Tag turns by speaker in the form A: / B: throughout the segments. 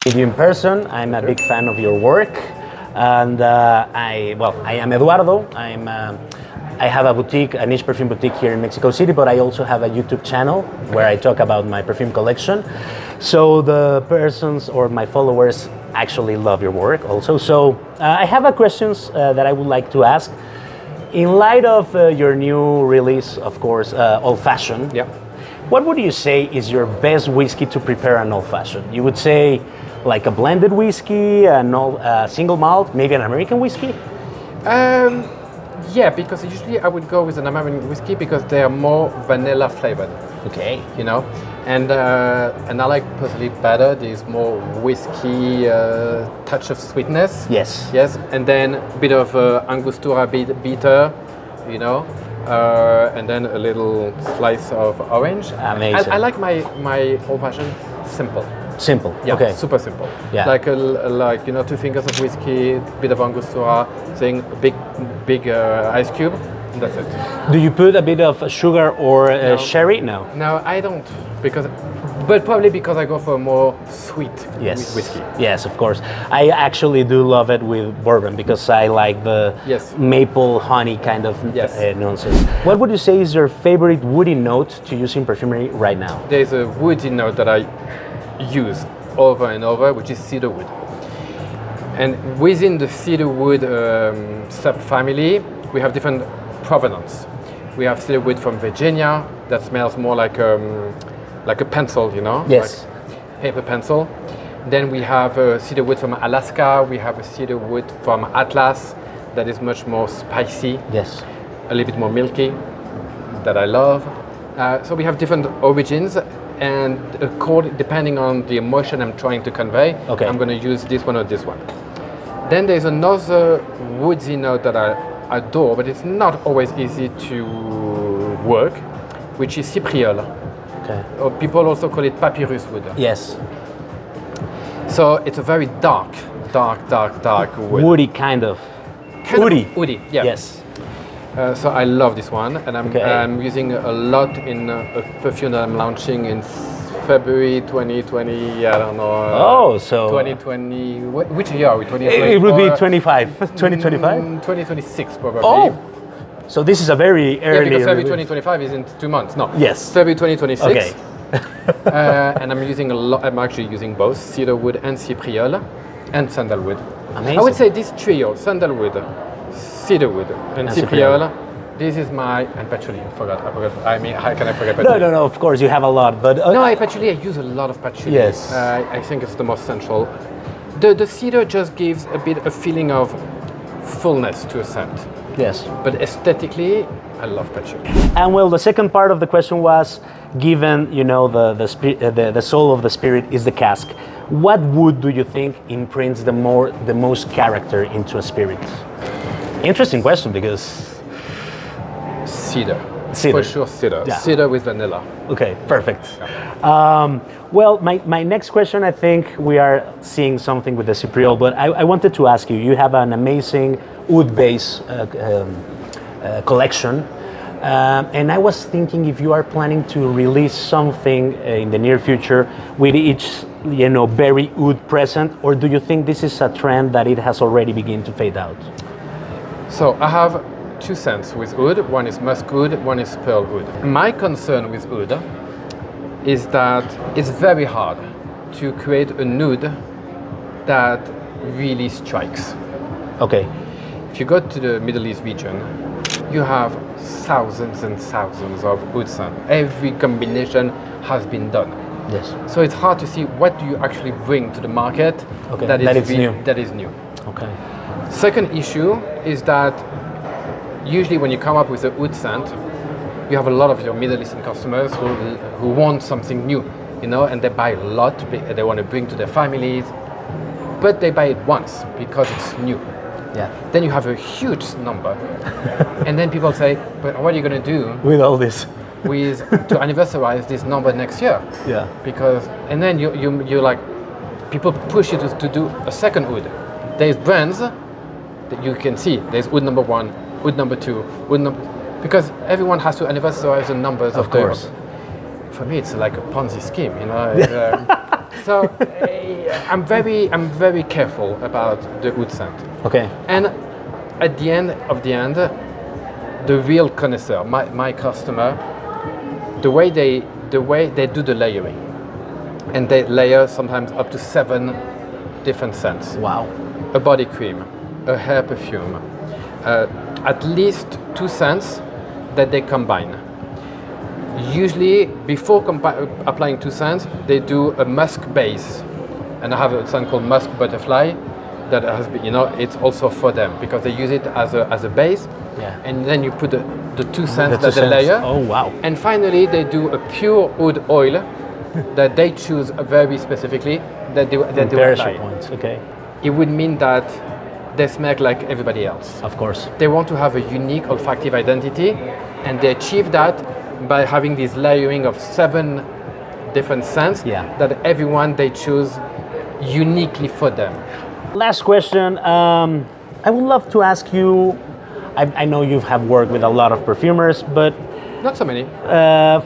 A: meet you in person. I'm a big fan of your work, and I am Eduardo. I have a boutique, a niche perfume boutique here in Mexico City, but I also have a YouTube channel where I talk about my perfume collection. So the persons or my followers actually love your work also. So I have a questions that I would like to ask. In light of your new release, of course, Old Fashioned,
B: yeah.
A: What would you say is your best whiskey to prepare an Old Fashioned? You would say like a blended whiskey, a single malt, maybe an American whiskey?
B: Yeah, because usually I would go with an American whiskey because they are more vanilla flavored.
A: Okay.
B: You know, and I like personally better. There's more whiskey touch of sweetness.
A: Yes.
B: Yes, and then a bit of Angostura bitter, you know, and then a little slice of orange.
A: Amazing.
B: I like my old fashioned simple.
A: Simple.
B: Yeah,
A: okay.
B: super simple.
A: Yeah.
B: Like 2 fingers of whiskey, bit of Angostura, saying a big ice cube, and that's it.
A: Do you put a bit of sugar or
B: No.
A: sherry? No.
B: No, I don't, but probably because I go for a more sweet whiskey.
A: Yes, of course. I actually do love it with bourbon because I like the maple honey kind of nonsense. What would you say is your favorite woody note to use in perfumery right now?
B: There's a woody note that I use over and over, which is cedarwood. And within the cedarwood subfamily, we have different provenance. We have cedarwood from Virginia that smells more like a pencil, you know?
A: Yes.
B: Like paper pencil. Then we have cedarwood from Alaska. We have a cedarwood from Atlas that is much more spicy.
A: Yes.
B: A little bit more milky, that I love. So we have different origins, and depending on the emotion I'm trying to convey, I'm going to use this one or this one. Then there's another woodsy note that I adore, but it's not always easy to work, which is cypriol.
A: Okay.
B: Or people also call it papyrus wood.
A: Yes.
B: So it's a very dark wood.
A: Woody kind of.
B: Woody, yeah.
A: Yes.
B: So I love this one, and I'm using a lot in a perfume that I'm launching in February 2020. I don't know. 2020. Which year are we? 2024?
A: It would be 2025.
B: 2026 probably.
A: Oh. So this is a very early.
B: Yeah, because February 2025 is in 2 months. No.
A: Yes.
B: February 2026.
A: Okay.
B: And I'm using a lot. I'm actually using both cedarwood and cypriol, and sandalwood.
A: Amazing.
B: I would say this trio: sandalwood, cedarwood, and cypriol. This is and patchouli. I forgot. I mean, how can I forget patchouli?
A: No. Of course, you have a lot, but
B: no, patchouli. I use a lot of patchouli.
A: Yes.
B: I think it's the most central. The cedar just gives a feeling of fullness to a scent.
A: Yes.
B: But aesthetically, I love patchouli.
A: And well, the second part of the question was, given the soul of the spirit is the cask, what wood do you think imprints the most character into a spirit? Interesting question because
B: cedar.
A: Cedar.
B: For sure, cedar.
A: Yeah.
B: Cedar with vanilla.
A: Okay, perfect. Well, my next question, I think we are seeing something with the cypriol, but I wanted to ask you, you have an amazing oud-based collection, and I was thinking if you are planning to release something in the near future with each, berry oud present, or do you think this is a trend that it has already begun to fade out?
B: So I have 2 scents with oud. One is musk oud, one is pearl oud. My concern with oud is that it's very hard to create a oud that really strikes.
A: Okay.
B: If you go to the Middle East region, you have thousands and thousands of oud scents. Every combination has been done.
A: Yes.
B: So it's hard to see what do you actually bring to the market that is new.
A: Okay.
B: Second issue is that usually when you come up with a oud scent, you have a lot of your Middle Eastern customers who want something new, and they buy a lot. They want to bring to their families, but they buy it once because it's new.
A: Yeah.
B: Then you have a huge number, and then people say, "But what are you going to do
A: with all this?
B: To anniversarize this number next year?"
A: Yeah.
B: And then you like, people push you to do a second oud. There's brands that you can see. There's oud number 1, oud number 2, because everyone has to anniversarize the numbers of
A: course.
B: For me, it's like a Ponzi scheme, So I'm very careful about the oud scent.
A: Okay.
B: And at the end, the real connoisseur, my customer, the way they do the layering, and they layer sometimes up to 7 different scents.
A: Wow.
B: A body cream, a hair perfume, at least 2 scents that they combine. Usually, before applying 2 scents, they do a musk base, and I have a scent called Musk Butterfly that has been, it's also for them because they use it as a base.
A: Yeah.
B: And then you put the 2 scents that they layer.
A: Oh wow.
B: And finally, they do a pure oud oil that they choose very specifically that they apply.
A: Points. Okay.
B: It would mean that they smell like everybody else.
A: Of course.
B: They want to have a unique olfactive identity, and they achieve that by having this layering of 7 different scents that everyone they choose uniquely for them.
A: Last question. I would love to ask you, I know you have worked with a lot of perfumers, but
B: not so many.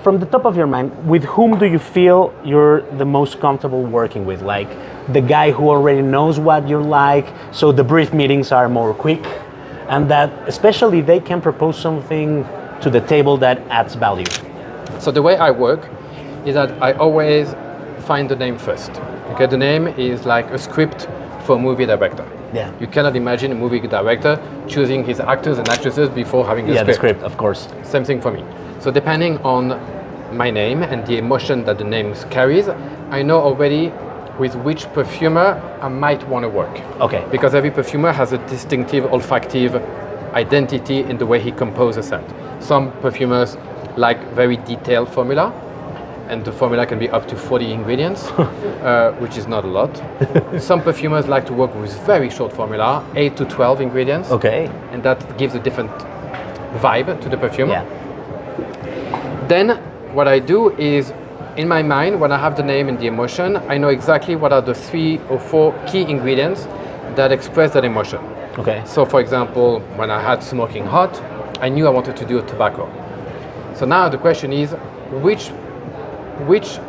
A: From the top of your mind, with whom do you feel you're the most comfortable working with? Like the guy who already knows what you like, so the brief meetings are more quick, and that especially they can propose something to the table that adds value.
B: So the way I work is that I always find the name first. Okay, the name is like a script for a movie director.
A: Yeah.
B: You cannot imagine a movie director choosing his actors and actresses before having the script.
A: The script, of course.
B: Same thing for me. So depending on my name and the emotion that the name carries, I know already with which perfumer I might want to work.
A: Okay.
B: Because every perfumer has a distinctive olfactive identity in the way he composes a scent. Some perfumers like very detailed formula, and the formula can be up to 40 ingredients, which is not a lot. Some perfumers like to work with very short formula, 8 to 12 ingredients.
A: Okay.
B: And that gives a different vibe to the perfume.
A: Yeah.
B: Then what I do is, in my mind, when I have the name and the emotion, I know exactly what are the 3 or 4 key ingredients that express that emotion.
A: Okay.
B: So for example, when I had smoking hot, I knew I wanted to do a tobacco. So now the question is, which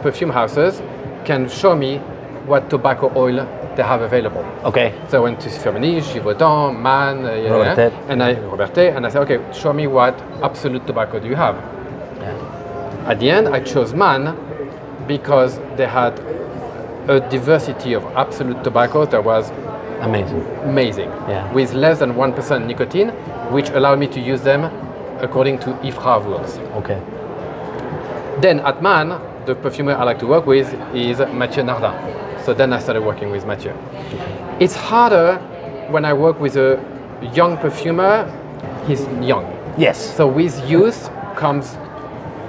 B: perfume houses can show me what tobacco oil they have available?
A: Okay.
B: So I went to Firmenich, Givaudan, Man, 𝗏𝗏𝗏, and I said, okay, show me what absolute tobacco do you have?
A: Yeah.
B: At the end, I chose Man because they had a diversity of absolute tobaccos that was amazing.
A: Yeah.
B: With less than 1% nicotine, which allowed me to use them according to 𝗲𝗏𝗏𝗏 rules.
A: Okay.
B: Then at Man, the perfumer I like to work with is Mathieu Nardin. So then I started working with Mathieu. It's harder when I work with a young perfumer. He's young.
A: Yes.
B: So with youth comes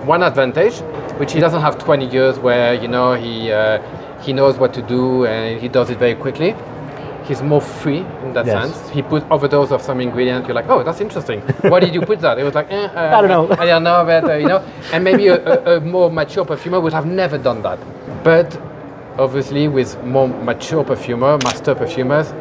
B: one advantage, which he doesn't have 20 years where he knows what to do and he does it very quickly. He's more free in that sense. He put overdose of some ingredient. You're like, oh, that's interesting. Why did you put that? It was like,
A: I don't know.
B: I don't know, but And maybe a more mature perfumer would have never done that. But obviously, with more mature master perfumers,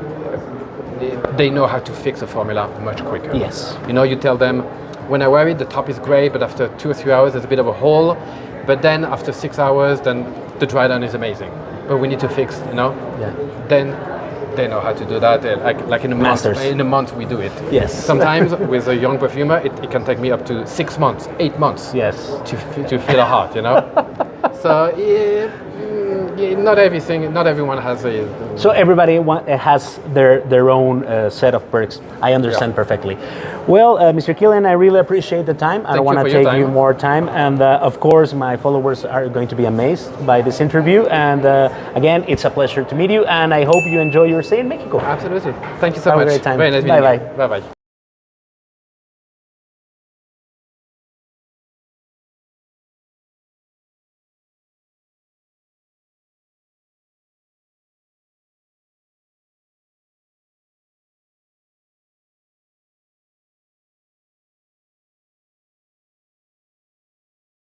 B: they know how to fix a formula much quicker.
A: Yes.
B: You tell them, when I wear it, the top is great, but after 2 or 3 hours, there's a bit of a hole. But then after 6 hours, then the dry down is amazing. But we need to fix,
A: Yeah.
B: Then they know how to do that. Like in a month.
A: Masters.
B: In a month, we do it.
A: Yes.
B: Sometimes with a young perfumer, it can take me up to 6 months, 8 months.
A: Yes.
B: To feel a heart, So not everyone has a.
A: So everybody has their own set of perks. I understand perfectly. Well, Mr. Kilian, I really appreciate the time. I don't want to take you more time. And of course, my followers are going to be amazed by this interview. And again, it's a pleasure to meet you. And I hope you enjoy your stay in Mexico.
B: Absolutely. Thank you so much.
A: Have a great time.
B: Very nice meeting you.
A: Bye-bye.
B: Bye-bye.